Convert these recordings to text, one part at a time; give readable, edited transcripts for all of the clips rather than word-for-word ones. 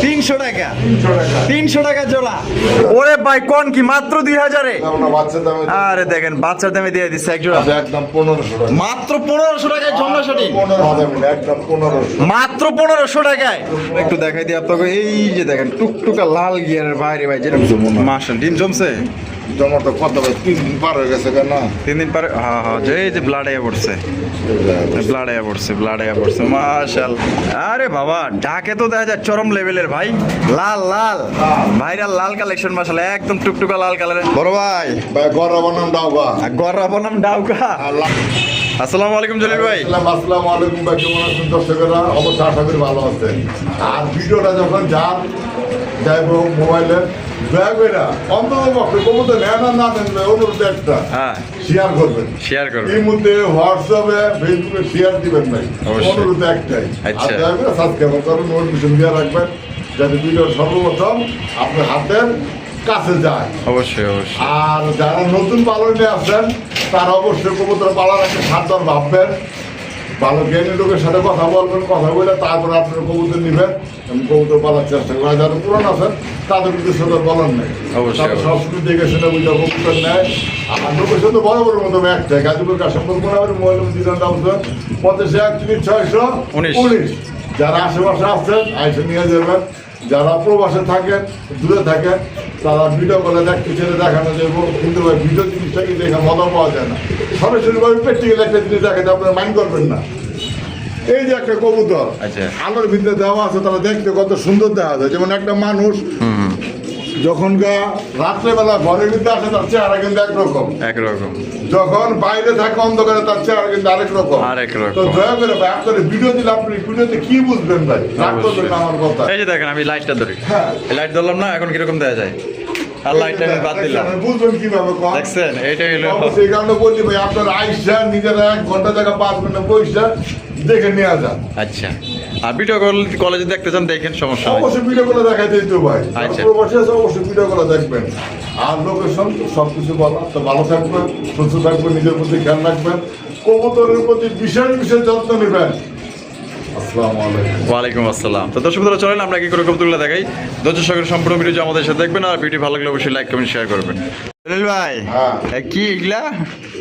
300 টাকা 300 টাকা জোড়া। ওরে ভাই কোন কি মাত্র 2000-এ? আরে দেখেন বাচ্চার দামে দিয়ে দিচ্ছে এক জোড়া একদম 1500 টাকা, মাত্র 1500 টাকায় ঝর্ণা শাটিন, 1500 একদম 1500 মাত্র 1500 টাকায়। একটু দেখাই দিই আপনাকে, এই যে দেখেন টুকটুকা লাল গিয়ারের বাইরে ভাই যেটা মাশাআল্লাহ ডিম জমছে। জমা তো কত ভাই 3 দিন পার হয়ে গেছে কেন? 3 দিন পরে হ্যাঁ হ্যাঁ যে এই যে ব্লাড আয়া পড়ছে, ব্লাড আয়া পড়ছে মাশাআল্লাহ। আরে বাবা ঢাকে তো দেখা যায় চরম লেভেলের ভাই, লাল লাল ভাইরাল লাল কালেকশন মাশাআল্লাহ, একদম টুকটুকা লাল কালারের। বড় ভাই ভাই গড়া বানাম দাও গা, গররা বনাম ডাউকা। আসসালামু আলাইকুম জলিল ভাই। আসসালামু আলাইকুম ভাই, কেমন আছেন দর্শকেরা? অবশ্যই আশা করি ভালো আছেন। আর ভিডিওটা যখন যাইব মোবাইলে দয়া করে অন্তত পক্ষে কবুতর নেন আর না দেন অনুরোধ একটা হ্যাঁ শেয়ার করবেন, করবেন। এর মধ্যে হোয়াটসঅ্যাপে ফেসবুকে শেয়ার দিবেন ভাই, অবশ্যই। অনুরোধ একটাই। আচ্ছা। আর দয়া করে সাবস্ক্রাইব করুন, নোটিফিকেশন দিয়ে রাখবেন যাতে ভিডিও সর্বপ্রথম আপনার হাতের কাছে যায়। অবশ্যই। আর যারা নতুন পালনে আছেন তারা অবশ্যই কবুতর পালার একটা সাবধান ভাববেন, ভালো জ্ঞানী লোকের সাথে কথা বলবেন, কথা বলে তারপরে আপনার কবুতর নেবেন এবং কবুতর পালার চেষ্টা করবেন। যারা পুরান আছেন তাদের কিন্তু সেটা বলার নেই, অবশ্যই। তারা সবসময় দেখে সেটা বুঝে কবুতর নেয়। আর লোকের সাথে বড় বড় মতো একটাই গাজীপুর কাশিমপুর কোনাবাড়ি মোবাইল দিলেন দামছে 85-61-619। যারা আশেপাশে আসছেন আইসে নিয়ে যাবেন, যারা প্রবাসে থাকেন দূরে থাকেন তারা ভিডিও করে দেখতে ছেড়ে দেখানো যাবো, কিন্তু ভাই ভিডিও জিনিসটাকে দেখে মজা পাওয়া যায় না। সরাসরি ভাবে প্র্যাকটিক্যাল একটা জিনিস দেখাতে আপনারা মাইন্ড করবেন না। এই যে একটা কবুতর আচ্ছা। আলোর ভিতরে দেওয়া আছে, তারা দেখতে কত সুন্দর দেখা যায়। যেমন একটা মানুষ যখন রাত্রেবেলা ঘরের ভিতরে আসে তার চেহারা কিন্তু একরকম, যখন বাইরে থাকে অন্ধকারে তার চেহারা কিন্তু আরেক রকম। তো দয়া করে ভাই আপনারা ভিডিও দিলে আপনি ভিডিওতে কি বুঝবেন ভাই, রাগ করবেন না আমার কথা। এই যে দেখেন আমি লাইটটা ধরি, হ্যাঁ লাইট ধরলাম না, এখন কিরকম দেখা যায়, আর লাইটটা আমি বাদ দিলাম, বুঝবেন কিভাবে কম দেখছেন? এইটাই হলো সেই কারণে বললি ভাই আপনারা আইসা নিজেরা 1 ঘন্টা জায়গা 5 মিনিট বইসা দেখে নিয়ে যান। আচ্ছা। আর ভিডিও কলেজে দেখতে চান দেখেন, সমস্যা নেই। অবশ্যই ভিডিও করে দেখাই দিই তো ভাই, আচ্ছা। প্রবাসী আছে অবশ্যই ভিডিও করে দেখবেন। আর লোকেশন সবকিছু বলা তো, ভালো থাকবেন, সুস্থ থাকবেন, নিজের প্রতি খেয়াল রাখবেন, কবুতরের প্রতি বিশেষ যত্ন নেবেন। আসসালামু আলাইকুম। ওয়ালাইকুম আসসালাম। তো দর্শক বন্ধুরা চলেন আমরা কি করে কবুতরগুলো দেখাই, ধৈর্য সহকারে সম্পূর্ণ ভিডিও আমাদের সাথে দেখবেন, আর ভিডিও ভালো লাগলে অবশ্যই লাইক কমেন্ট শেয়ার করবেন। জলিল ভাই হ্যাঁ। কি এগুলা?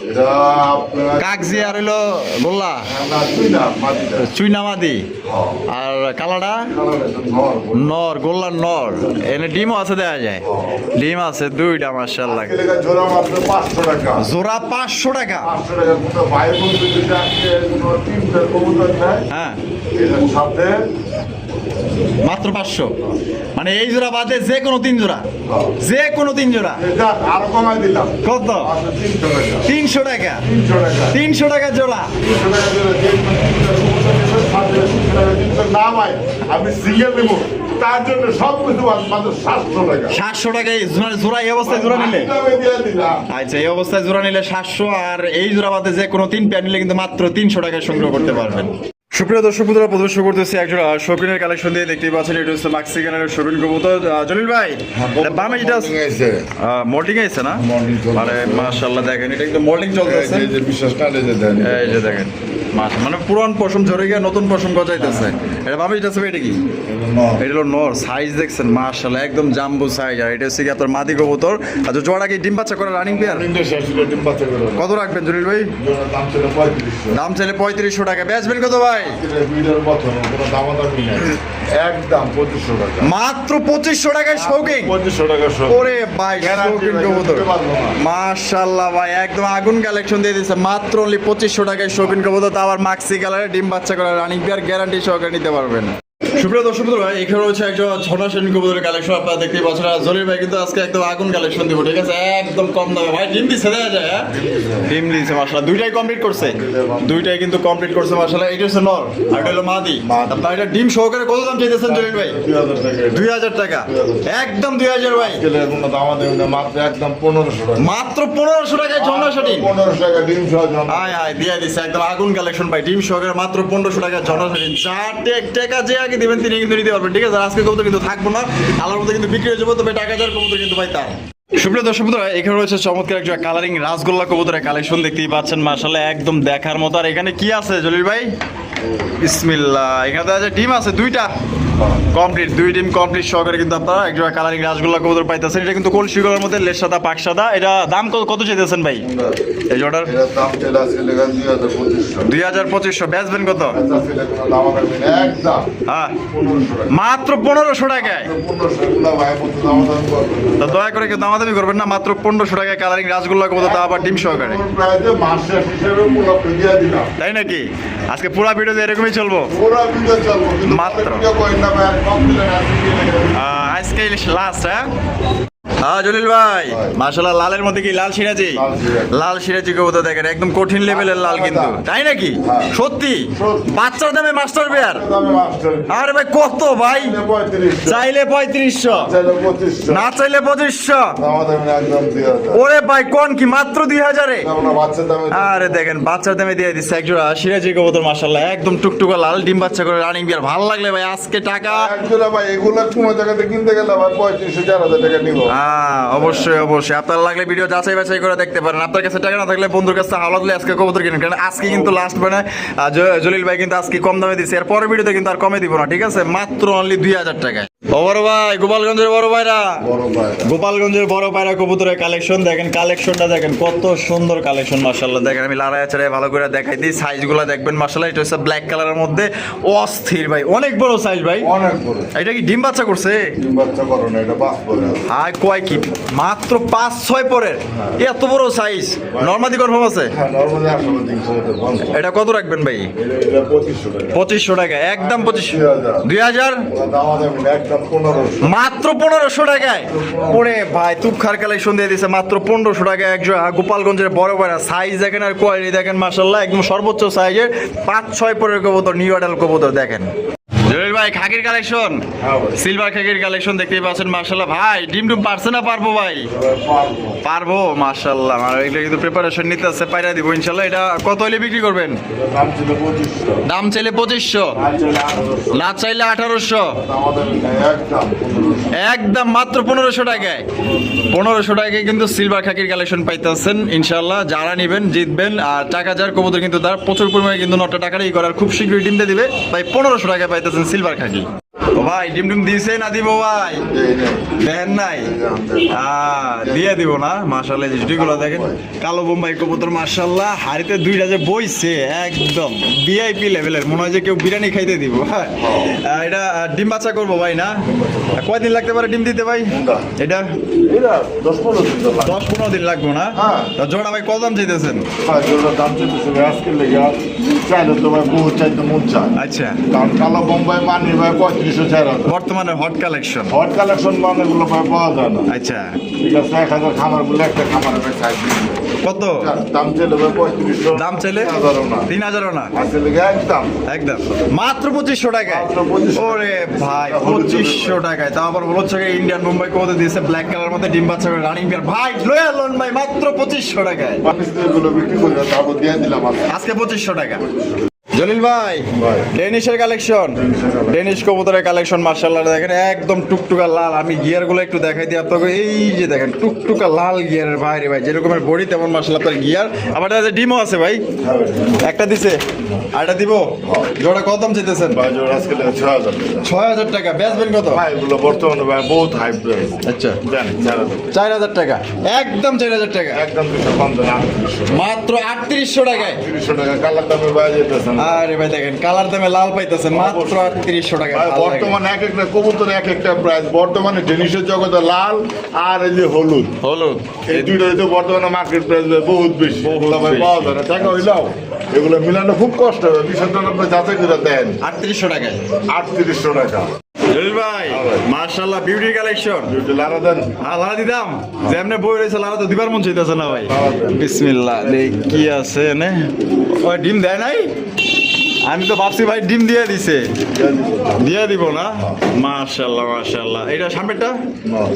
এটা আপনার কাগজি আর হলো গোল্লা না তুই না মাটিটা। চুইনামাদি, হ্যাঁ। আর কালাডা নর, গোল্লার নর। এনে ডিমও আছে দেখা যায়, ডিম আছে 2টা মাশাআল্লাহ। এলাকা জোড়া মাত্র 500 টাকা। জোড়া 500 টাকা। 500 টাকা কোনো ভাই বন্ধু যদি আজকে কোনো 3টা কবুতর নেয় হ্যাঁ এটার সাথে মাত্র 500, মানে এই জোড়া বাদে যে কোনো 3 জোড়া, যে কোনো 3 জোড়া। এটা আরো কমাই দিলাম কত? মাত্র 300 টাকা। 300 টাকা। 300 টাকা। 300 টাকা জোড়া। 300 টাকা জোড়া। যে কবুতর নেবে সাথে 300 টাকা কিন্তু না ভাই আমি সিঙ্গেল নেব, তার জন্য সব কিছু মাত্র 700 টাকা। 700 টাকা এই জোড়া, এই অবস্থায় জোড়া নিলে? আমি দিয়ে দিলাম। আচ্ছা, এই অবস্থায় জোড়া নিলে 700, আর এই জোড়া বাদে যে কোনো 3 পেয়ার নিলে কিন্তু মাত্র 300 টাকায় সংগ্রহ করতে পারবেন। সুপ্রিয় দর্শক বন্ধুরা, প্রদর্শন করতেছি একজোড়া শৌখিনের কালেকশন দিয়ে, দেখতেই পাচ্ছেন এটা হচ্ছে মেক্সিকানের শৌখিন কবুতর। জলিল ভাই বামে যেটা মোল্ডিং আছে না, মানে মাশাআল্লাহ দেখেন এটা কিন্তু মোল্ডিং চলতেছে। এই যে বিশ্বাস না এই যে দেন, এই যে দেখেন মাশাআল্লাহ, মানে পুরান পশম ঝরে গিয়ে নতুন পশম গজাইতেছে। এটা বামে যেটা আছে এটা কি? এটা হলো নর। সাইজ দেখছেন মাশাআল্লাহ একদম জাম্বু সাইজ। আর এটা হচ্ছে কি আপনার মাদি কবুতর। আচ্ছা, জোড়া কি ডিম বাচ্চা করে রানিং পেয়ার? ডিম বাচ্চা করে কত রাখবেন জলিল ভাই? দাম ছিল 3500। দাম চাইলে 3500 টাকা। বেচবেন কত ভাই? ভিডিওর প্রথম কোনো দামাদামি নেই, একদম 2500 টাকা। মাত্র 2500 টাকায় শৌখিন। 2500 টাকা সব। ওরে ভাই শৌখিন কবুতর মাশাআল্লাহ ভাই একদম আগুন কালেকশন দিয়ে দিয়েছে। মাত্র অনলি 2500 টাকায় শৌখিন কবুতর, তা আবার মাক্সি কালারে ডিম বাচ্চা করা রানিং পেয়ার, গ্যারান্টি সহকারে নিতে পারবেন। সুপ্রিয় দর্শক বন্ধুরা, এখানে হচ্ছে একজন ঝর্ণা শ্রেণী কবুতরের কালেকশন আপনারা দেখতেই পাচ্ছেন। আর জলিল ভাই কিন্তু আজকে একদম আগুন কালেকশন দিব, ঠিক আছে? একদম কম দামে ভাই ডিম দিচ্ছে, দেখা যায়। হ্যাঁ ডিম দিচ্ছে মাশাআল্লাহ, দুইটাই কমপ্লিট করছে, দুইটাই কিন্তু কমপ্লিট করছে মাশাআল্লাহ। এটা হচ্ছে নর আর এটা হলো মাদি। আপনারা এটা ডিম সহকারে কত দাম চাইতেছেন জলিল ভাই? 2000 টাকা। একদম 2000 ভাই। কোনো দামাদামি না, মাত্র একদম 1500 টাকা। মাত্র 1500 টাকায় ঝর্ণা শ্রেণী। 1500 টাকা ডিম সহ জমা। আয় আয় দিয়ে দিচ্ছে একদম আগুন কালেকশন ভাই, ডিম সহকারে মাত্র 1500 টাকা ঝর্ণা শ্রেণী। 4 টাকা যে আগে দিবেন তিনি কিন্তু নিতে পারবেন, ঠিক আছে? আজকে কবুতর কিন্তু থাকবো না, আলার মধ্যে কিন্তু বিক্রি হয়ে যাবো, তবে টাকা যার কবুতর কিন্তু ভাই তার। সুপ্রিয় দর্শক বন্ধুরা, এখানে রয়েছে চমৎকার একটা কালারিং রাসগোল্লা কবুতরের কালেকশন, দেখতেই পাচ্ছেন মাশাআল্লাহ একদম দেখার মতো। আর এখানে কি আছে জলিল ভাই? বিসমিল্লাহ, এখানে তো আছে ডিম আছে 2টা। কমপ্লিট, 2 ডিম কমপ্লিট সহকারে কিন্তু আপনারা এক জোড়া কালারিং রাসগোল্লা কবুতর পাইতেছেন। এটা কিন্তু কলসি গলার মধ্যে লেস সাদা পাক সাদা। এটা দাম কত চাইতেছেন ভাই এই জোড়ার? এটার দাম চলে আসছে লেখা 2500। 2200 বেচবেন কত? আচ্ছা সেটা কোনো দাম হবে না, একদম হ্যাঁ 1500 মাত্র 1500 টাকায়। 1500 গুলা ভাই কত দাম করবে? তো দয়া করে কেউ দামাদামি করবেন না, মাত্র 1500 টাকায় কালারিং রাসগোল্লা কবুতর, তা আবার ডিম সহকারে। প্রায় যে মাসের হিসেবে উপলব্ধ দিয়ে দিলাম। তাই নাকি? আজকে পুরো ভিডিওতে এরকমই চলবো। পুরো ভিডিও চলবো, কিন্তু মাত্র। ভিডিও কই না ভাই, কম দিলেন আজকে। আজকে লাস্ট। হ্যাঁ জলিল ভাই, মাশাআল্লাহ লালের মধ্যে কি লাল সিরাজি? লাল সিরাজি কবুতর দেখেন, একদম কঠিন লেভেলের লাল কিন্তু, তাই নাকি? সত্যি বাচ্চার দামে মাস্টার বেয়ার? দামে মাস্টার আরে ভাই কত ভাই? 3500, চাইলে 3500, চাইলে 2500, না চাইলে 2500। আমাদের একদম 2000। ওরে ভাই কোন কি মাত্র 2000-এ? আমরা বাচ্চা দামে আরে দেখেন বাচ্চার দামে দিয়ে দিচ্ছে এক জোড়া সিরাজি কবুতর, মাশাআল্লাহ একদম টুকটুকা লাল, ডিম বাচ্চা করে রানিং বিয়ার। ভালো লাগলে ভাই আজকে টাকা একজোড়া ভাই এগুলা কোনো জায়গাতে কিনতে গেলে ভাই 3500-4000 টাকা নিব। অবশ্যই অবশ্যই, আপনার লাগলে ভিডিও যাচাই বাছাই করে দেখতে পারেন। আপনার কাছে টাকা না থাকলে বন্ধুর কাছে হাওলা দিলে আজকে কবুতর কিনেন, কারণ আজকে কিন্তু লাস্ট মানে জলিল ভাই কিন্তু আজকে কম দামে দিচ্ছে, এর পরের ভিডিওতে কিন্তু আর কমে দিব না, ঠিক আছে? মাত্র অনলি 2000 টাকায়। ও বড় ভাই, গোপালগঞ্জের বড় ভাইরা, বড় ভাই গোপালগঞ্জের বড় পায়রা কবুতরের কালেকশন দেখেন, কালেকশনটা দেখেন কত সুন্দর কালেকশন, মাশাআল্লাহ। দেখেন আমি লাড়াই চাড়াই ভালো করে দেখাই দিই, সাইজগুলো দেখবেন মাশাআল্লাহ। এটা হচ্ছে ব্ল্যাক কালারের মধ্যে অস্থির ভাই, অনেক বড় সাইজ ভাই। অনেক বড়। এটা কি ডিম বাচ্চা করছে? ডিম বাচ্চা করো না, এটা বাস করে। হাই কয় কি মাত্র 5-6 পরের এত বড় সাইজ? নরমাদি কনফার্ম আছে? হ্যাঁ নরমালি 800 এটা কত রাখবেন ভাই? এটা 2500 টাকা। 2500 টাকা একদম। 2000 দাম হবে একদম 1500। মাত্র 1500 টাকায়। ওরে ভাই তুপখার কালেকশন দিয়ে দিছে মাত্র 1500 টাকায় এক জোড়া গোপালগঞ্জের বড় বড় সাইজ দেখেন আর কোয়ালিটি দেখেন, মাশাআল্লাহ একদম সর্বোচ্চ সাইজের 5-6 পরের কবুতর, নিউ অ্যাডাল কবুতর দেখেন। জলিল ভাই খাকির কালেকশন, সিলভার খাকির কালেকশন দেখতেই পাচ্ছেন, মাশাআল্লাহ। ভাই ডিম ডুম পারছে না পারবো ভাই? পারবো মাশাআল্লাহ। আমার এগুলো কিন্তু প্রিপারেশন নিতে আছে, পাইরা দিব ইনশাআল্লাহ। এটা কত হলে বিক্রি করবেন? দাম ছিল 2500। দাম চাইলে 2500, না চাইলে 1800, একদম মাত্র 1500 টাকায়। 1500 টাকায় কিন্তু সিলভার খাকির কালেকশন পাইতেছেন ইনশাআল্লাহ। যারা নেবেন জিতবেন, আর টাকা যার কবুতর কিন্তু তার প্রচুর পরিমাণে কিন্তু নটা টাকারই করার, খুব শীঘ্রই ডিম দিয়ে দিবে ভাই। 1500 টাকায় পাইতেছেন সিলভার খাকি। ও ভাই ডিম ডিম দিছে না দিব ভাই? দেন নাই? দিয়ে দিব না। মাশাআল্লাহ জিনিসগুলো দেখেন, কালো বোম্বাই কবুতর মাশাআল্লাহ, হাড়িতে দুইটা যে বইছে একদম ভিআইপি লেভেলের, মনে হয় যে কেউ বিরিয়ানি খাইতে দিব। হ্যাঁ এটা ডিম বাচ্চা করবো ভাই না? কয়দিন লাগতে পারে ডিম দিতে ভাই এটা? 10-15 দিন লাগবো না? জোড়া ভাই কত দাম চাইতেছেন? দাম চাইতেছে আজকে লেগে চাইলে তো ভাই বহু চাইতে মন চায়। আচ্ছা কারণ কালো বোম্বাই মানি ভাই 3500-4000। বর্তমানে হট কালেকশন, হট কালেকশন মানে গুলো ভাই পাওয়া যায় না। আচ্ছা ঠিক আছে 1000 খামার বলে একটা খামারে ভাই সাইজ কত দাম চাইলে ভাই 3500, দাম চাইলে 3000 না? আজকে লেগে একদম একদম মাত্র 2500 টাকায়। মাত্র 2500 ওরে ভাই 2500 টাকায়, তাও আবার বলছে ইন্ডিয়ান মুম্বাই কোদে দিয়েছে ব্ল্যাক কালার মধ্যে ডিম বাচ্চা করে রানিং বিয়ার। ভাই লয়া লোন ভাই মাত্র 2500 টাকায়। এগুলো বিক্রি করে তারপর দিয়ে দিলাম আজকে 2500 টাকা। জলিল ভাই ডেনিশের কালেকশন, ডেনিশ কবুতরের কালেকশন মাশাআল্লাহ দেখেন একদম টুকটুকা লাল। আমি গিয়ার গুলো একটু দেখাই দিই আপনাকে, এই যে দেখেন টুকটুকা লাল গিয়ারের ভাই রে ভাই, যেরকমের বডি তেমন মাশাআল্লাহ আপনার গিয়ার। আবার এটা ডিমও আছে ভাই, একটা দিছে আরটা দিব। জোড়া কত দাম চাইতেছেন? ভাই জোড়া আজকে 6000 টাকা। 6000 টাকা বেচবেন কত? ভাই এগুলো বর্তমানে ভাই বহুত হাই প্রাইস। আচ্ছা জানি 4000 টাকা, একদম 4000 টাকা, একদম 250 মাত্র 3800 টাকায়। 300 টাকা কালার দামে ভাই যেতেছেন। আরে ভাই দেখেন কালার দামে লাল পাইতেছেন মাত্র 3800 টাকা। বর্তমানে এক একটা কবুতর এক একটা প্রাইস। বর্তমানে ডেনিশের জগতে লাল আর এই যে হলুদ, এই দুইটা তো বর্তমানে মার্কেট প্রাইস বহুত বেশি, ভাই পাওয়া যায় না। টাকা হইলাও এগুলো মিলানো খুব কষ্ট হবে। 200 টাকা আপনি যাচাই করে দেন 3800 টাকায়। 3800 টাকা। জলিল ভাই মাশাআল্লাহ বিউটি কালেকশন, লারা দেন লারা দিদাম যেমনে বই রয়েছে, লারা তো দিবার মন চাইতেছে না ভাই। বিসমিল্লাহ দেখ কি আছে নে। ওই ডিম দেয় নাই? আমি তো ভাবছি ভাই ডিম দিয়ে দিছে, দিয়ে দিব না? মাশাআল্লাহ মাশাআল্লাহ। এটা সামনেরটা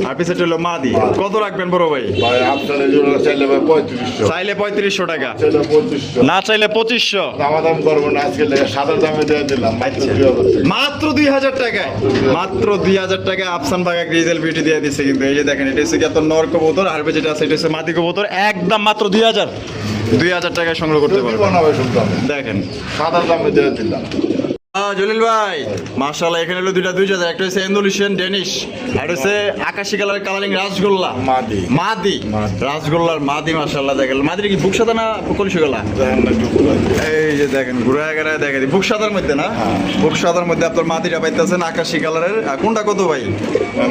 আর পিছেরটা হলো মাদি। কত রাখবেন বড় ভাই? ভাই আপনাদের জন্য চাইলে ভাই 3500, চাইলে 3500 টাকা, চাইলে 2500, না চাইলে 2500। দামাদাম করবো না আজকে লেগে সাদা দামে দিয়ে দিলাম মাত্র 2000 টাকায়, মাত্র 2000 টাকায় আফসান বাগা গ্রিজেল বিউটি দিয়ে দিচ্ছে কিন্তু। এই যে দেখেন এটা হচ্ছে কি এত নর কবুতর, আর যেটা আছে এটা হচ্ছে মাদি কবুতর, একদম মাত্র 2000 টাকায় সংগ্রহ করতে পারবেন। দেখেন সাদা দামে দিয়ে দিলাম। জলিল ভাই মাশাআল্লাহ, এখানে হলো দুই জাতের, একটা হচ্ছে ইন্দোনেশিয়ান ডেনিশ আর হচ্ছে আকাশি কালারের কালারিং রাসগোল্লা। মাদি রাসগোল্লার মাদি মাশাআল্লাহ। দেখেন মাদির কি বুক সাদা না কলসি গলা? এই যে দেখেন ঘুরে গেলে দেখেন বুক সাদার মধ্যে না, বুক সাদার মধ্যে আপনার মাদিরা পাইতেছেন আকাশি কালারের। আর কোনটা কত ভাই?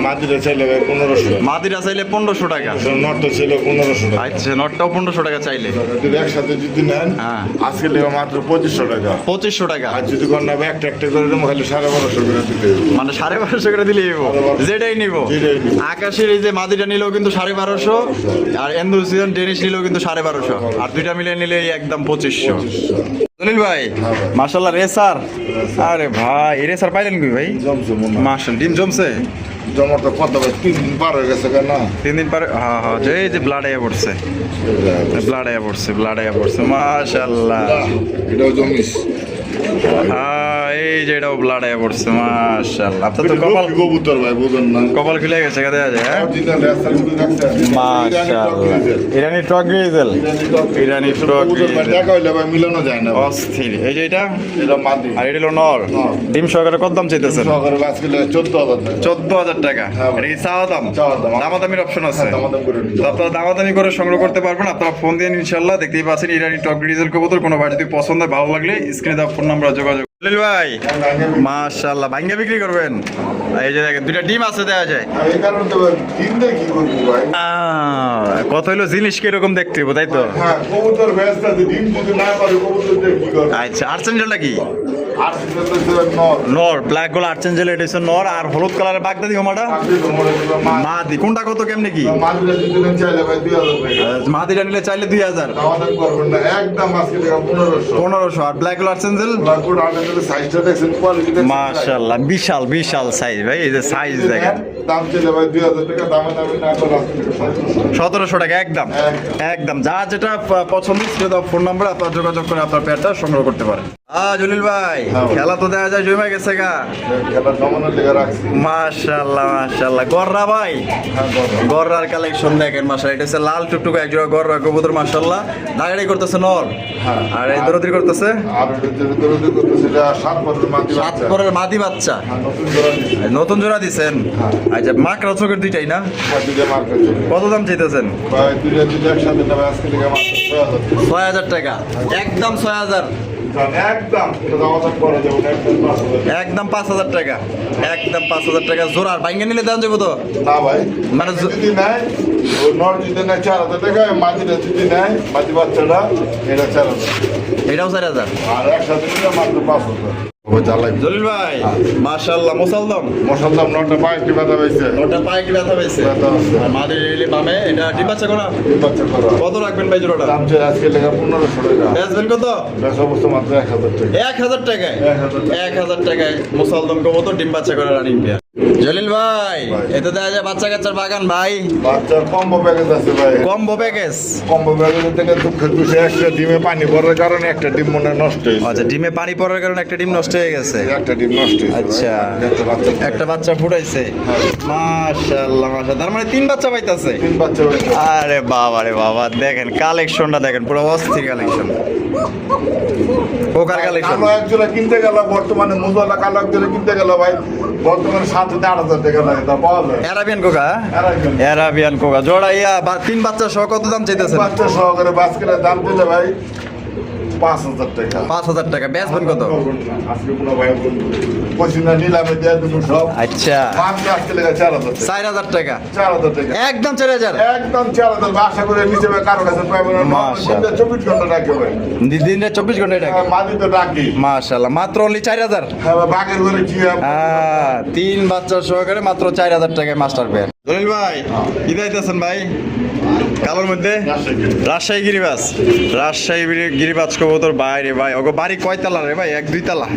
মাদিরা চাইলে ভাই 1500 টাকা। মাদিরা চাইলে 1500 টাকা। নটটা ছিল 1500 টাকা। আচ্ছা, নটটাও 1500 টাকা চাইলে। যদি একসাথে যদি নেন হ্যাঁ, আজকে নেবে মাত্র 2500 টাকা। 2500 টাকা। আর যদি কোন না একটা একটা করে দেবো খালি 1250 করে দিতে হবে। মানে 1250 করে দিলে যেটাই নিব। আকাশের এই যে মাদিটা নিলেও কিন্তু 1250, আর ইন্দোনেশিয়ান ডেনিশ নিলেও কিন্তু 1250, আর দুইটা মিলে নিলে একদম 2500। জলিল ভাই মাশাআল্লাহ রেসার, আরে ভাই এই রেসার পাইলেন কি ভাই? জমছে মনে হয়। মাশাআল্লাহ ডিম জমছে। জমার তো কত ভাই 3 দিন পার হয়ে গেছে কেন? 3 দিন পরে হ্যাঁ যে এই যে ব্লাড আয়া পড়ছে, ব্লাড আয়া পড়ছে মাশাআল্লাহ। এটাও জমিস। হ্যাঁ এই যে এটাও ব্লাড আয়া পড়ছে মাশাআল্লাহ। আপনার তো কপাল কবুতর ভাই বুঝুন না। কপাল খুলে গেছে দেখা যায়। হ্যাঁ অরিজিনাল রেসার কিন্তু রাখছে। মাশাআল্লাহ। ইরানি টক গ্রিজেল, ইরানি টক গ্রিজেল টাকা হইলে ভাই মিলানো যায় না। অস্থির। এই যে এটা মাদি। আর এটা হলো নর। ডিম সহকারে কত দাম চাইতেছেন? সহকারে আজকে 14000 টাকা। 14000 টাকা। এটা কি চাওয়া দাম? দামাদামির অপশন আছে। দামাদাম করে নিতে। তো আপনারা দামাদামি করে সংগ্রহ করতে পারবেন। আপনারা ফোন দিয়ে ইনশাআল্লাহ। দেখতেই পাচ্ছেন ইরানি টক গ্রিজেল কবুতর। কোনো ভাই যদি পছন্দ হয় ভালো লাগলে স্ক্রিনে দেওয়া ফোন নাম্বার যোগাযোগ। জলিল ভাই মাশাআল্লাহ ভাঙ্গা বিক্রি করবেন। এই যে দেখেন দুইটা ডিম আছে দেওয়া যায়। এই কারণে তো দিন দিয়ে কি করবো ভাই? কত হইলো জিনিস কিরকম দেখতে হবে তাই তো? হ্যাঁ কবুতর ব্যস্ত আছে, ডিম যদি না পারে কবুতর দিয়ে কি করবে? আচ্ছা আর্চেঞ্জেলটা কি? আর সেটা তো দেবেন নর। নর ব্ল্যাক গোল আর্চেঞ্জেল, এটা হচ্ছে নর। আর হলুদ কালারের বাগদাদি হোমাটা আপনি তোমরা দেবেন মাদি। কোনটা কত কেমনে কি? মাদিরা যদি নেন চাইলে ভাই 2000 টাকা। মাদিটা নিলে চাইলে 2000। দামাদাম করবেন না, একদম আজকে টাকা 1500। 1500। আর ব্ল্যাক গোল আর্চেঞ্জেল লাগুড আর্টিফিশিয়াল সাইজটা দেখছেন, কোয়ালিটি দেখছেন? মাশাআল্লাহ বিশাল বিশাল সাইজ ভাই। এই যে সাইজ দেখেন। দাম চাইলে ভাই 2000 টাকা। দামাদামি না করে আজকে 1700 টাকা একদম। একদম যা যেটা পছন্দ সেটা ফোন নাম্বার আপনার যোগাযোগ করে আপনার পেয়ারটা সংগ্রহ করতে পারেন। জলিল ভাই খেলা তো দেখা যায় জমে গেছে গা। খেলা জমানোর লেগে রাখছি। মাশাআল্লাহ মাশাআল্লাহ। গররা ভাই গররার কালেকশন দেখেন মাশাআল্লাহ। এটা হচ্ছে লাল টুকটুক এক জোড়া গররা কবুতর মাশাআল্লাহ। দাগাড়ি করতেছে নর, আর এই দরদি করতেছে আর দরদি করতেছে এটা 7 পরের মাদি বাচ্চা। 7 পরের মাদি বাচ্চা। নতুন জোড়া দিছে। নতুন জোড়া দিছেন। আচ্ছা মাকড়া চোখের দুইটাই না? দুইটা মার্কেট চলে। কত দাম চাইতেছেন? ভাই দুইটা একসাথে নেবে আজকে লেগে মাত্র 6000 টাকা। 6000 টাকা একদম। 6000 একদম এটা দামাদাম করা যাবে না, একদম 5000। একদম 5000 টাকা। একদম 5000 টাকা জোড়া। আর বাইঙ্গা নিলে দাম যাবো তো? না ভাই মানে যদি নেয় ও নর যদি নেয় 4000 টাকা, মাদিটা যদি নেয় মাদি বাচ্চাটা এটা 4000, এটাও 4000। আর একসাথে নিলে মাত্র 5000। ও জ্বালাই জলিল ভাই মাশাআল্লাহ মুসালদম মশাল্লাহ নটা পাঁচটি ব্যথা পাইছে। ওটা পায়ে কি ব্যথা পেয়েছে? ব্যথা আছে। আর মাদি রিলি বামে এটা ডিম বাচ্চা করা। বাচ্চা করা কত রাখবেন ভাই জোড়াটা? দাম চাই আজকে লেখা 1500 টাকা। বেচবেন কত? ব্যবসা অবস্থা মাত্র 1000 টাকা। 1000 টাকায়। 1000 1000 টাকায় মুসালদম কবুতর ডিম বাচ্চা করে রানিং পেয়ার। জলিল ভাই এতে দেখা যায় বাচ্চা কাচ্চার বাগান ভাই। বাচ্চার কম্বো প্যাকেজ আছে ভাই। Combo package. কম্বো প্যাকেজ থেকে দুঃখের বিষয় একটা ডিমে পানি পড়ার কারণে একটা ডিম মনে হয় নষ্ট হয়েছে। আচ্ছা ডিমে পানি পড়ার কারণে একটা ডিম নষ্ট হয়ে গেছে। একটা ডিম নষ্ট হয়েছে। আচ্ছা একটা বাচ্চা একটা বাচ্চা ফুটাইছে। মাশাআল্লাহ মাশাআল্লাহ। তার মানে 3 বাচ্চা পাইতাছে। 3 বাচ্চা হয়েছে। আরে বাবা রে বাবা দেখেন কালেকশনটা দেখেন পুরো অস্থির কালেকশন। কোকার কালেকশন। কালো একজোড়া কিনতে গেল বর্তমানে মুজলা কালো একজোড়া কিনতে গেল ভাই বর্তমানে 7,000 টাকা লাগে, তা পাওয়া যায়। Arabian Coca. আরেকজন অ্যারাবিয়ান কোকা জোড়া ইয়া 3 বাচ্চা সহ কত দাম চাইতেছেন? বাচ্চা সহকারে বাস্কেটের দাম দিলে ভাই 5000 টাকা। 5000 টাকা। বেচবেন কত? আজকে কোনো ভাই পয়সা নিলামে দিয়ে দেবো সব। আচ্ছা মাত্র আজকে লেগে 4000 টাকা। 4000 টাকা। 4000 টাকা একদম 4000। একদম 4000। আশা করে নিচে ভাই কারো কাছে পাইবো না। মাশাআল্লাহ। 24 ঘন্টা ডাকে ভাই। দিনে 24 ঘন্টা টাকা। মাদি তো ডাকি। মাশাআল্লাহ মাত্র অনলি 4000। হ্যাঁ ভাই, বাঘের ঘরে কি হয়? 3 বাচ্চা সহকারে মাত্র 4000 টাকায় মাস্টার পেয়ার। জলিল ভাই কি দাইতেছেন ভাই? কালোর মধ্যে রাজশাহী গিরিবাজ। রাজশাহী গিরিবাজ কবুতর বাইরে ভাই। ওগো বাড়ি কয়তলা রে ভাই? 1-2 তলা।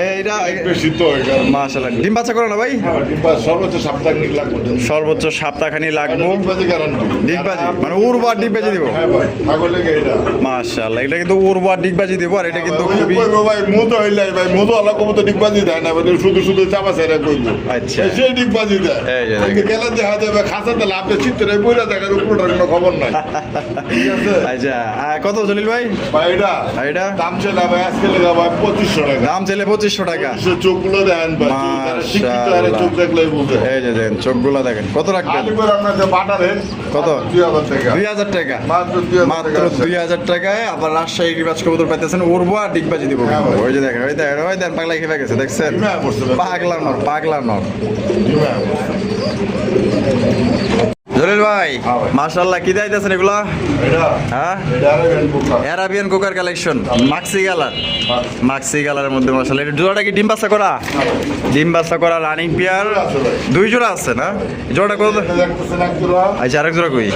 এইটা বেশি তো হয় কারণ মাশাআল্লাহ। ডিম বাচ্চা করো না ভাই? সর্বোচ্চ সপ্তাহে লাগবে। সর্বোচ্চ সপ্তাহখানি লাগবো। ডিগবাজি গ্যারান্টি। ডিগবাজি মানে উড়বার ডিগবাজি দিব। হ্যাঁ ভাই, ছাগলে এটা। মাশাআল্লাহ এটা কিন্তু উড়বার ডিগবাজি দিব। আর এটা কিন্তু ওই যে খুবই কইবো ভাই মুদ হইলাই ভাই মুদ আলা কবুতর ডিগবাজি দেয় না ভাই, শুধু শুধু চাপা ছেড়ে কইবো। আচ্ছা। সেই ডিগবাজি দেয়। এই এই যে কিন্তু দেখেন। গেলে দেখা যাবে খাঁচা তাহলে আপনি চিত্রে বইরা দেখার উপরটার কোনো খবর নাই ঠিক আছে আচ্ছা কত জলিল ভাই? ভাই এটা এটা দাম ছিল ভাই আজকে লেগা ভাই 2500 টাকা দাম চাইলে 2500 টাকা। চোখগুলো দেখেন ভাই শিক্ষিত আরে চোখ দেখলেই বুঝে এই যে দেখেন চোখগুলো দেখেন। কত রাখবেন? আলি করে আপনার যে বাটার রেট কত? 2000 টাকা 2000 টাকা মাত্র 2000 মাত্র টাকা 2000 টাকায় আবার রাজশাহী গিরিবাজ কবুতর পাইতেছেন। উড়বো আর ডিগবাজি দিব। হ্যাঁ ভাই। ওই যে দেখেন, ওই দেখেন, ওই দেখেন পাগলা খেপে গেছে দেখছেন? হ্যাঁ, বসতে পারছে। পাগলা নর, পাগলা নর। হ্যাঁ। জলিল ভাই হ্যাঁ ভাই। মাশাআল্লাহ কি দিতেছেন এগুলা? এটা হ্যাঁ এটা আরেকজন পোকা Arabian কোকার collection Maksi colour. Maksi কালারের মধ্যে মাশাআল্লাহ এটা জোড়াটা কি ডিম বাচ্চা করা? ডিম বাচ্চা করা রানিং পেয়ার আছে ভাই। 2 জোড়া আছে না? জোড়াটা কত? এটা দেখতেছেন এক জোড়া আচ্ছা আরেক জোড়া কই?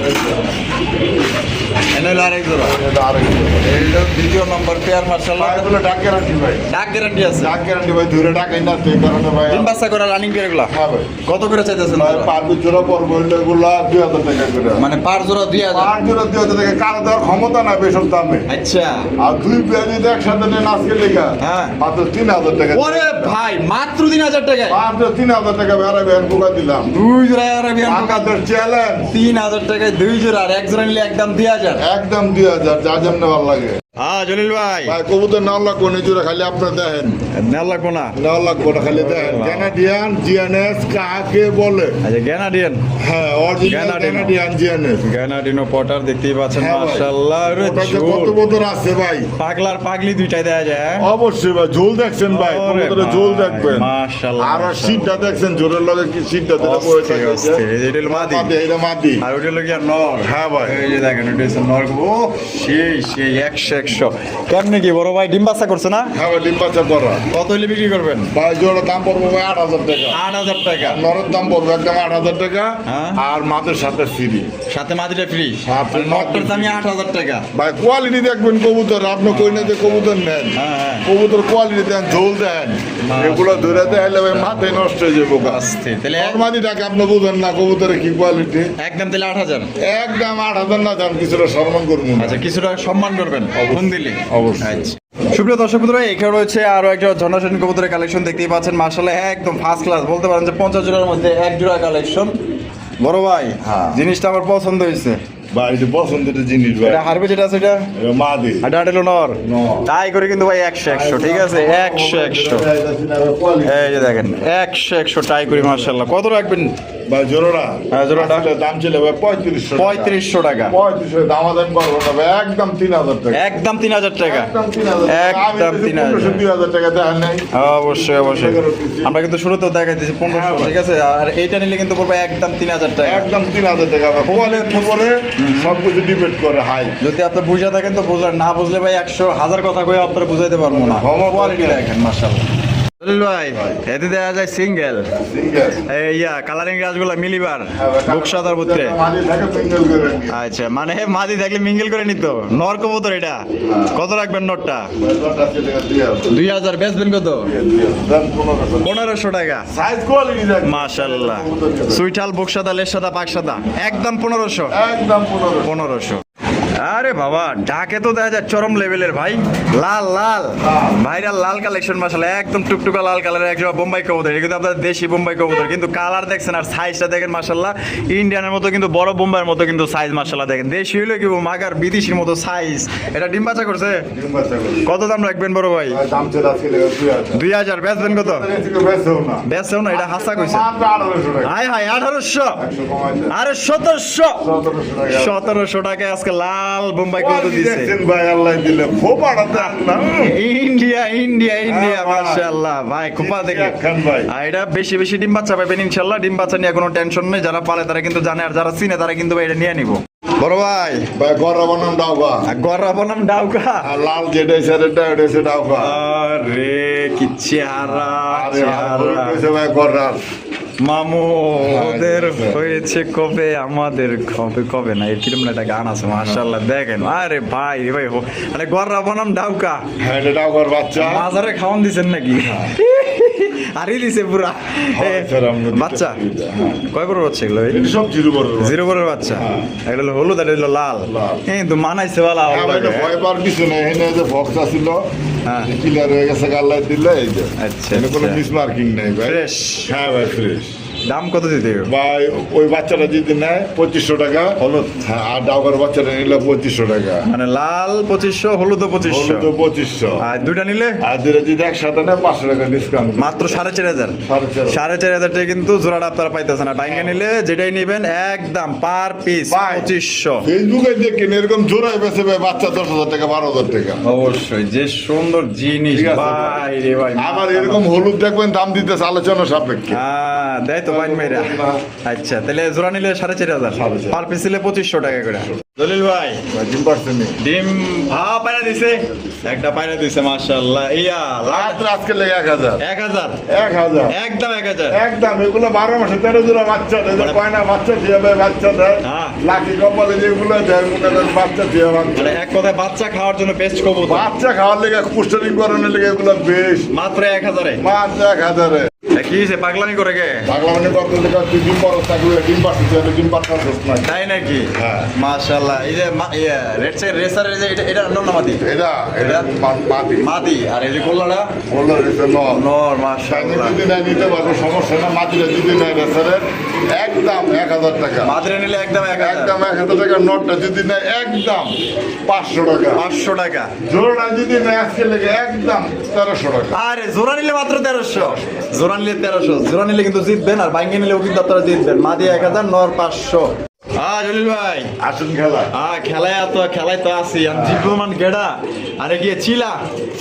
এনে হলো আরেক জোড়া। এটা আরেকজন এইটা দ্বিতীয় নম্বর পেয়ার মাশাআল্লাহ। ভাই এগুলো ডাক গ্যারান্টি ভাই ডাক গ্যারান্টি আছে। ডাক গ্যারান্টি ভাই ধরে ডাকাই না সেই কারণে ভাই ডিম বাচ্চা করা রানিং পেয়ার এগুলা হ্যাঁ ভাই কত করে চাইতেছেন? ভাই পার জোড়া পড়বো এগুলো 2000 টাকা করে মানে পার জোড়া 2000। পার জোড়া 2000 টাকা কারো দেওয়ার ক্ষমতা নাই বেসব দামে আচ্ছা আর দুই পেয়ার যদি একসাথে নেন আজকে লেখা হ্যাঁ। মাত্র 3000 টাকা ওরে ভাই মাত্র 3000 টাকায় মাত্র 3000 টাকা বেড়া বেড় পোকা দিলাম 2 জোড়া অ্যারাবিয়ান কোকার আমাদের চ্যালেঞ্জ 3000 টাকায় 2 জোড়া আর এক জোড়া নিলে একদম 2000। একদম 2000 যা যেমন ভালো লাগে হ্যাঁ জলিল ভাই ভাই কবুতর নাও লাগবো নিজুরা খালি আপনার দেখেন নেওয়া লাগবো না। নাও লাগবো না খালি দেখেন ক্যানাডিয়ান জিএনএস কাকে বলে আচ্ছা গ্যানাডিয়ান হ্যাঁ original Canadian। Canadian GNS গ্যানাডিনো Potter দেখতেই পাচ্ছেন হ্যাঁ ভাই। মাশাআল্লাহ রে ওটাতে ঝোল। কত বছর আছে ভাই পাগলার পাগলি দুইটাই দেয়া যায় হ্যাঁ? অবশ্যই ভাই ঝোল দেখছেন ভাই ওরে কবুতরের ঝোল ভাই, দেখবেন মাশাআল্লাহ, আর মাশাআল্লাহ। সিটটা দেখছেন জোরের লগে কি সিটটা দিলে পড়ে অস্থির, থাকে অস্থির। এই যে এটা হলো মাদি। এটা মাদি আর ওটা হলো গিয়া নর। হ্যাঁ ভাই। এই যে দেখেন ওটা হচ্ছে নর। ও সেই সেই 100 কেমনে কি বড় ভাই ডিম বাচ্চা করছে না? হ্যাঁ ভাই ডিম বাচ্চা করা কত হলে বিক্রি করবেন? ভাই জোড়া দাম পড়বো ভাই 8000 টাকা 8000 টাকা। নরের দাম পড়বে একদম 8000 টাকা হ্যাঁ। আর মাদের সাথে ফ্রি সাথে মাদিটা ফ্রি। সাথে আর নরটার দামই 8000 টাকা। ভাই কোয়ালিটি দেখবেন কবুতর আপনি কই না যে কবুতর নেন হ্যাঁ, হ্যাঁ। কবুতর কোয়ালিটি দেন ঝোল দেন এগুলো ধরে দেখাইলে ভাই মাথায় নষ্ট হয়ে যাবো অস্থির। তাহলে নর্মাদিটাকে আপনি বুঝেন না কবুতরের কি কোয়ালিটি একদম তাহলে 8000। একদম 8000 না দাম কিছুটা সম্মান করবো না আচ্ছা কিছুটা সম্মান করবেন ফোন দিলে। অবশ্যই। আচ্ছা সুপ্রিয় দর্শক বন্ধুরা এখানে রয়েছে আরো একটা ঝর্ণাশালী কবুতরের কালেকশন দেখতেই পাচ্ছেন মাশাআল্লাহ একদম ফার্স্ট ক্লাস বলতে পারেন যে 50 জোড়ার মধ্যে এক জোড়া কালেকশন। বড় ভাই হ্যাঁ। জিনিসটা আমার পছন্দ হয়েছে। ভাই এটা পছন্দের জিনিস ভাই এটা হারবে যেটা আছে এটা এটা মাদি আর এটা হলো নর। নর। তাই করে কিন্তু ভাই 100 ঠিক আছে 100 এই যে দেখেন 100 টাই করি মাশাআল্লাহ। কত রাখবেন ভাই জোড়াটা হ্যাঁ, জোড়াটা? আজকে দাম ছিল ভাই 3500 3500 টাকা। 3500 দামাদাম করবো না ভাই একদম 3000 টাকা একদম 3000 টাকা। একদম 3000 একদম 3000 2000 টাকা দেখার নাই অবশ্যই অবশ্যই আমরা কিন্তু শুরুতেও দেখাইতেছি 1500 ঠিক আছে। আর এইটা নিলে কিন্তু পড়বে একদম 3000 টাকা। একদম 3000 টাকা ভাই কোয়ালিটি পরে সব কিছু ডিপেন্ড করে হাই যদি আপনি বুঝে থাকেন তো বুঝলেন, না বুঝলে ভাই 100,000 কথা কয়ে আপনারা বুঝাইতে পারবো না। কোয়ালিটি দেখেন মাশাআল্লাহ। জলিল ভাই এতে দেখা যায় সিঙ্গেল সিঙ্গেল এই কালারিং গাছগুলা মিলিবার বুকসাদার পুত্রে। মাঝে থাকে সিঙ্গেল করে নিয়ে আচ্ছা মানে মাদি থাকলে মিঙ্গেল করে নিত। নর কবুতর এটা কত রাখবেন নরটা? 2000 বেচবেন কত? 1500 টাকা। সাইজ কোয়ালিটি দেখ মাশাআল্লাহ সুইটাল বুকসাদা লেসাদা পাকসাদা একদম 1500। একদম 1500। আরে বাবা ঢাকে তো দেখা যায় চরম লেভেলের ভাই। লাল লাল ভাইরাল লাল কালেকশন মাশাআল্লাহ একদম টুকটুকা লাল কালারের একজন বোম্বাই কবুতর। এটা কিন্তু আপনার দেশি বোম্বাই কবুতর কিন্তু কালার দেখছেন আর সাইজটা দেখেন মাশাআল্লাহ ইন্ডিয়ানের মতো কিন্তু বড় বোম্বাইয়ের মতো কিন্তু সাইজ মাশাআল্লাহ দেখেন। দেশি হইলে কি মাগার বিদেশির মতো সাইজ। এটা ডিম বাচ্চা করছে। কত দাম রাখবেন বড় ভাই? দাম ছিল আজকে 2000 বেচবেন কত? না বেচেও না এটা হাসা কইছে। মাত্র 1800 টাকা হাই হাই 1800 100 কমাইছে আরে 1700 1700 1700 টাকা টাকা আজকে লাল বোম্বাই কত দিছে। দেখছেন ভাই আল্লাহ দিলে ফোপাড়া দেন না ইন্ডিয়া ইন্ডিয়া ইন্ডিয়া হ্যাঁ, ভাই। মাশাআল্লাহ ভাই খুপা দেখে খান ভাই আর এটা বেশি বেশি ডিম বাচ্চা পাবেন ইনশাআল্লাহ। ডিম বাচ্চা নিয়ে কোনো টেনশন নেই। যারা পালে তারা কিন্তু জানে আর যারা চিনে তারা কিন্তু ভাই এটা নিয়ে নিব। বড় ভাই ভাই গররা বানাম ডাউকা গররা বনাম ডাউকা। আর লাল যেটা সেটা এটা সে ডাউকা আরে কি চেহারা আরে চেহারা। ভাই গররার মামু ওদের হয়েছে কবে আমাদের কবে কবে না এরকম একটা গান আছে মাশাআল্লাহ দেখেন। আরে ভাই ভাই আরে গররা বনাম ডাউকা হ্যাঁ এটা ডাউকার বাচ্চা মাজারে খাওয়ান দিছেন নাকি? আরে দিছে পুরা স্যার, আমরা দিতে বাচ্চা পারি না, হ্যাঁ। কয় বড় বাচ্চা এগুলো? এটা সব জিরো বড় জিরো বড়ের বাচ্চা। এটা হলো হলুদ আর এটা হলো লাল। লাল। কিন্তু মানাইছে বালা হ্যাঁ ভাই, এটা ভয় পাওয়ার কিছু নেই এখানে যে বক্স ছিল হ্যাঁ। ক্লিয়ার হয়ে গেছে আল্লাহ দিলে এই যে আচ্ছা, এটা কোনো আচ্ছা। মিস মার্কিং নেই ভাই ফ্রেশ হ্যাঁ ভাই ফ্রেশ দাম কত দিতে হবে? ভাই ওই বাচ্চাটা যদি নেয় 2500 টাকা হলুদ, হ্যাঁ, আর ডাউকার বাচ্চাটা নিলে 2500 টাকা। মানে লাল 2500, হলুদ 2500, হলুদ 2500, আর দুইটা নিলে আর দুটো যদি একসাথে নেয় 500 টাকা ডিসকাউন্ট। মাত্র 4500। 4500 4500 টাকা কিন্তু জোড়াটা আপনারা পাইতেছেন। আর বাইঙ্গা নিলে যেটাই নেবেন একদম পার পিস ভাই, 2500। ফেসবুকে দেখেন এরকম জোড়ায় বেচে ভাই বাচ্চা 10,000 টাকা 12,000 টাকা। অবশ্যই, যে সুন্দর জিনিস ঠিক আছে ভাই রে ভাই। আমার এরকম হলুদ দেখবেন দাম দিতেছে আলোচনা সাপেক্ষে। দেয় তো বাইন মেয়েরা। আচ্ছা, তাহলে জোড়া নিলে 4500, 4500, পার পিস নিলে 2500 টাকা করে। দলিল ভাই ডিম পার্সেন্ট ডিম পায়রা দিছে, একটা পায়রা দিছে মাশাআল্লাহ। ইয়া রাত্রে আজকে লেগে 1000 1000, 1000 একদম 1000। একদম। এগুলো 12 মাসে 13 জোড়া বাচ্চা দেয়, যে কয়না বাচ্চা দিয়ে ভাই বাচ্চা দেয়, হ্যাঁ। লাকি কপালে যেগুলো দেয় মনে করেন বাচ্চা দিয়ে বাচ্চা। মানে এক কথায় বাচ্চা খাওয়ার জন্য বেস্ট কবুতর। বাচ্চা খাওয়ার লেগে পুষ্টারিং করানোর লেগে এগুলো বেশ মাত্র 1000-এ। মাত্র 1000-এ। কি হইছে, পাগলামি করে গে? পাগলা মানে কত টাকা তুই ডিম পারস থাকলে ডিম পারছিস, ডিম পারছিস না। তাই নাকি? হ্যাঁ। মাশাআল্লাহ। এই যে রেড সাইড রেসারের যে এটা নন্নামাদি, এটা এটা মাটি মাদি। আর এই যে কোল্লাটা বললো এটা নর নর। মাশাআল্লাহ। যদি না নিতে পারবো সমস্যা না, মাটিটা যদি নেয় রেসারের একদম 1000 টাকা। মাদিরা নিলে একদম 1000, একদম 1000 টাকা। নটটা যদি নেয় একদম 500 টাকা। 500 টাকা। জোড়া যদি নেয় আজকে লেগে একদম 1300 টাকা। আরে জোড়া নিলে মাত্র 1300, জোড়া নিলে 1300। জোড়া নিলে কিন্তু জিতবেন, আর বাইঙ্গে নিলেও কিন্তু আপনারা জিতবেন। মাদি 1000, নর 500। জলিল ভাই আসুন খেলা। খেলায় তো আছি। জিপমান গেডা, আরে গিয়ে চিলা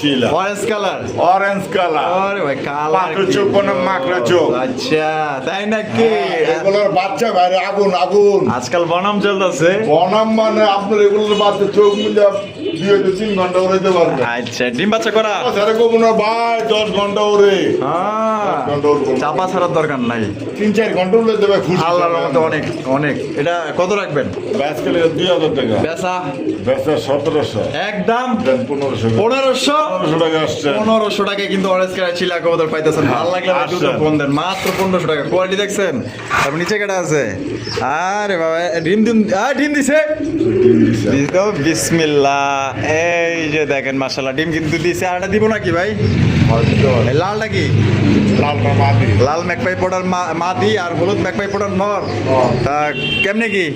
চিলা অরেঞ্জ কালার। Orange colour. আরে ভাই কালার পাথর চোখ কোনো মাকড়া চোখ। আচ্ছা, তাই নাকি? এগুলোর বাচ্চা বাইরে আগুন আগুন। আজকাল বনাম চলতেছে। বনাম মানে আপনার এগুলোর বাচ্চা চোখ মিলে 2-3 ঘন্টা উড়াইতে পারবে। আচ্ছা, ডিম বাচ্চা করা? স্যারে কব না ভাই 10 ঘন্টা উড়ে। চাপা ছাড়ার দরকার নাই, 3-4 ঘন্টা উড়ে দেবে খুশি। আল্লাহর রহমতে অনেক অনেক। এটা কত রাখবেন? আজকাল 2000 টাকা বেচা বেচা 1700, একদম 1500 1500 টাকা আসছে। 1500 টাকায় কিন্তু অরেঞ্জ কালার চিলা কবুতর পাইতেছেন। ভালো লাগলে ভাই দুটো ফোন দেন, মাত্র 1500 টাকা। কোয়ালিটি দেখছেন? তারপর নিচে কেটে আছে। আরে বাবা, ডিম দিছে। দিতো বিসমিল্লাহ। এই যে দেখেন মাশাআল্লাহ, ডিম কিন্তু দিছে। আরটা দিব নাকি ভাই? এই লালটা কি? লালটা মাটি। লাল ম্যাকপাই পোডার মাদি, আর হলুদ ম্যাকপাই পোডার নর। তা কেমনে কি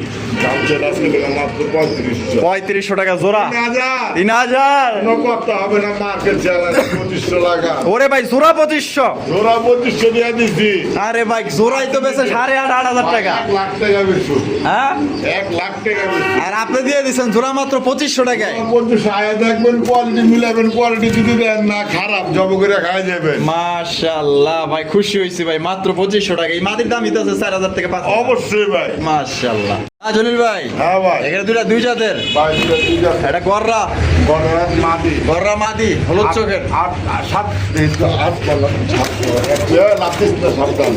দাম চলে আজকে মাত্র 3500। 3500 টাকা জোড়া। 3000 3000। কোনো কথা হবে না, মার্কেট চ্যালেঞ্জ 2500 টাকা। ওরে ভাই জোড়া 2500। জোড়া 2500 দিয়ে দিছি। আরে ভাই জোড়াই তো বেচে 8,500 টাকা। 1 লাখ টাকা বেচো। হ্যাঁ, 1 লাখ টাকা বেচো। আর আপনি দিয়ে দিচ্ছেন জোড়া মাত্র 2500 টাকায়। বন্ধু সায়া দেখবেন, কোয়ালিটি মিলাবেন, কোয়ালিটি যদি দেন না খারাপ জব করে খাই যাবেন। মাশাআল্লাহ ভাই, খুশি হইছি ভাই। মাত্র 2500 টাকা। এই মাটির দামই তো আছে 4000 থেকে 5000। অবশ্যই ভাই। মাশাআল্লাহ। জলিল ভাই, হ্যাঁ ভাই। এখানে দুই জাতের। ভাই ঠিক আছে। এটা গররা গণরাজ মাটি। গররা মাদি, হলুদ চোখের। 8 বললাম 7 লাতিস না সাবধান।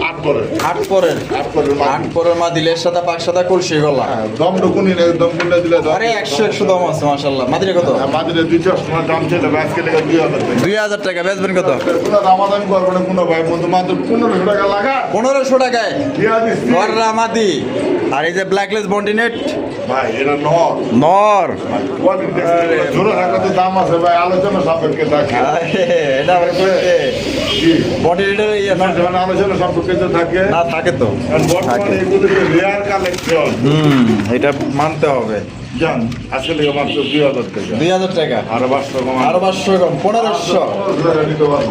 8 পরে। 8 পরের। 8 পরে 8 পরের মাদি, লের সাদা পাক সাদা কলসি গলা। দম ঢুকুনি না, দম কোনটা দিলে দম। আরে 100 দাম আছে মাশাআল্লাহ। মাদিরে কত? মাটিতে 200 টাকা দাম ছিল, আজকে লেগে 2000 টাকা। 2000 টাকা। বেচবেন কত? কোনো দামাদামি করবে না কোনো ভাই বন্ধু, মাত্র 1500 টাকা লাগা 1500 টাকায় দিয়া দিচ্ছি। গররা মাদি। আর এই যে ব্ল্যাকলেস বন্টিনেট ভাই এটা নর। নর। জোরে থাকা তো দাম আছে ভাই, আলোচনা সাপেক্ষে থাকে। এটা আবার কইতে কি বন্টিনেটের ইয়ে না যখন আলোচনা সাপেক্ষে তো থাকে। না থাকে তো। আর বর্তমানে এগুলো রেয়ার কালেকশন। এটা মানতে হবে। জান আসলে মাত্র 2000 টাকা। 2000 টাকা। আরো 500 কম। আরো 500 কম, 1500।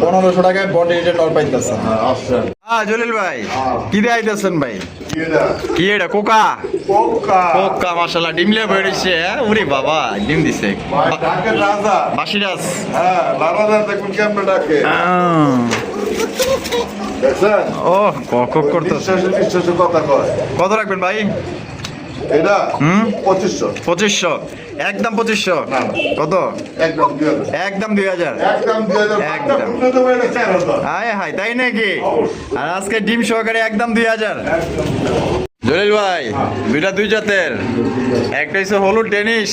1500 টাকায় বন্টিনেটের নর পাইতেছেন। আচ্ছা জলিল ভাই, কি দিয়ে আইতেছেন ভাই? কি এটা? কি এটা? কোকা। পোকা। কোকা মাশাআল্লাহ, ডিমলে বেরিয়েছে। ওরে বাবা, ডিম দিছে। ভাই ডাকে রাজা। বাসিরাস। হ্যাঁ লারাদা দেখুন কেমন ডাকে। দেখছেন? ও কক করতেছে। নিঃশ্বাসে কথা কয়। কত রাখবেন ভাই? এটা 2500। 2500। একদম 2500। না। কত? একদম 2000। একদম 2000। একদম 2000। একদম। পুরো তো এটা 4000। হায় হায়, তাই নাকি? আর আজকে ডিম সহকারে একদম 2000। জলিল ভাই, দুই জাতের। একটা হচ্ছে হলুদ ডেনিশ।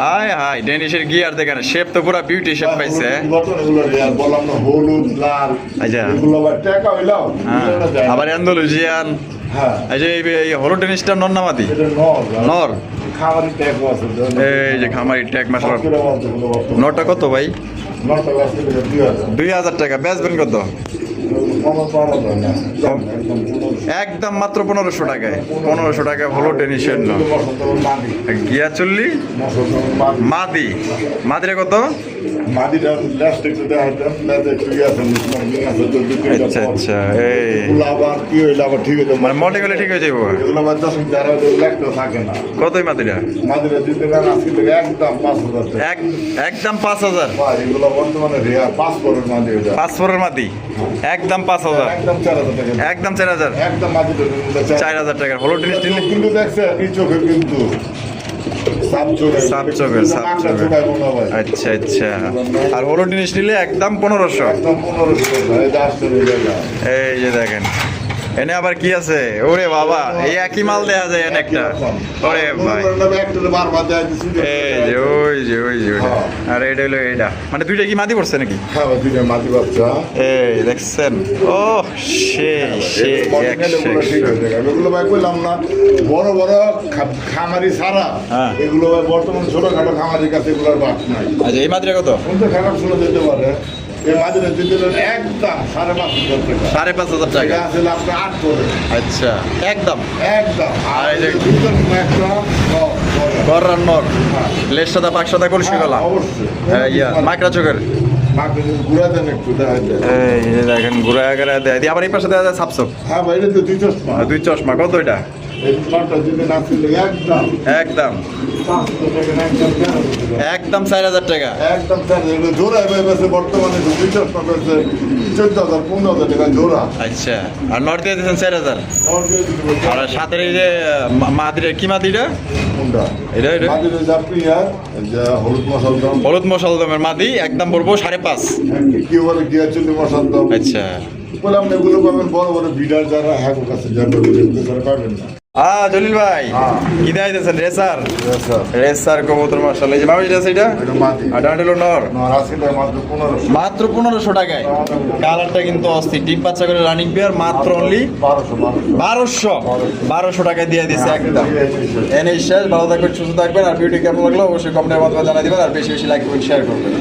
হায় হায়, ডেনিশের গিয়ার দেখেন, শেপ তো পুরো বিউটি শেপ পাইছে। বর্তমানে এগুলো রেয়ার বললাম না, হলুদ লাল। আচ্ছা। এগুলো আবার টাকা হইলাও। আবার অ্যান্ডালুজিয়ান। হ্যাঁ। এই যে এই হলুদ ডেনিশটা নর না মাদি? এটা নর। নর। খাবারের ট্যাগও আছে। এই যে খামারি ট্যাগ মাসাল। কিরকম আছে এগুলো বর্তমানে? নরটা কত ভাই? নরটা আছে 2000। 2000 টাকা। বেচবেন কত? কমে পাওয়া যায় না একদম মাত্র 1500 টাকায় 1500 টাকায় হলো টেনিসের না গিয়া চললি মাদি মাদিরে কত মাদিটা লাস্ট একটু দেখাইতাম লাস্ট একটু গিয়েছেন আছে তো আচ্ছা আচ্ছা এই এগুলো আবার কি হইলে আবার ঠিক হইতো মানে মোটে গেলে ঠিক হয়ে যাবো এগুলো আবার 10 যারা লাগতো থাকে না কতই মাদিরা মাদিরা দিতে না আজকে থেকে একদম 5000 টাকা একদম 5000 ভাই এগুলো বর্তমানে রেয়া পাসপোর্টের মাদি এটা পাসপোর্টের মাদি একদম 5000 একদম 4000 টাকা একদম 4000 একদম মাদিটা 4000 টাকার হলো টেনিস টেনিস কিন্তু দেখছে এই চোখে কিন্তু সাপ চোখে আচ্ছা আচ্ছা আর হলো টেনিস নিলে একদম 1500 একদম 1500 টাকা এই আসছে এই জায়গা এই যে দেখেন এনে আবার কি আছে ওরে বাবা এই একই মাল দেয়া যায় এনে একটা ওরে ভাই এই যে ওই যে ওই যে ওইটা। আর এটা হলো এইটা মানে দুইটা কি মাটি পড়ছে নাকি এই দেখছেন ও সেই সেই বড় বড় খামারি ছাড়া হ্যাঁ। এগুলো ভাই বর্তমান ছোটখাটো খামারির কাছে এগুলোর বাদ নাই আচ্ছা এই মাটিটা কত শুনতে খারাপ শুনে যেতে পারে এই মাঝে দিতে একদম 5500 টাকা এটা আছে আপনার 8 করে আচ্ছা একদম একদম আর এই যে দুধের একটা গররান নর লেজ সাদা পাক সাদা কলসি গলা অবশ্যই ইয়া মাকড়া চোখের মাকে ঘুরা দেন একটু দেখা যায় এই যে দেখেন ঘুরা করে দেয় দিয়ে আবার এই পাশে দেওয়া যায় সাপসপ হ্যাঁ ভাই এটা তো দুই চশমা দুই চশমা কত এটা এই মালটা যদি না ছিল একদম একদম 500 টাকা না একদম 1100 টাকা। একদম 4000 টাকা একদম স্যার এগুলো জোড়া এবার বেশি বর্তমানে দুই চশমা বেশি 14000 15000 টাকা জোড়া আচ্ছা আর নর্থ দিয়ে দিয়েছেন 4000 আর সাথে এই যে মাদিরে কি মাদিটা কোনটা এটা এটা মাঝে আপনি আর যা হলুদ মশলা দাম হলুদ মশলা দামের মাদি একদম পড়বো 5.5 কি বলে গিয়া চুলি মশলা দাম আচ্ছা বললাম এগুলো পাবেন বড় বড় বিডার যারা হ্যাঁ কাছে যাবে এগুলো যারা পাবেন না জলিল ভাই হ্যাঁ। কি দেখাইতেছেন রেসার স্যার রেসার কবুতর মাশাআল্লাহ এই যে মামি আছে এটা এটা মাটি আর ডান্ডেল নর রাশিটা মাত্র 1500 মাত্র 1500 টাকায় কালারটা কিন্তু অস্থির ডিম বাচ্চা করে রানিং পেয়ার মাত্র অনলি 1200 টাকায় দিয়ে দিছে একদম এনে শেষ ভালো থাকবেন সুস্থ থাকবেন আর ভিডিও কেমন লাগলো অবশ্যই কমেন্টের মাধ্যমে জানাই দিবেন আর বেশি বেশি লাইক করবেন শেয়ার করবেন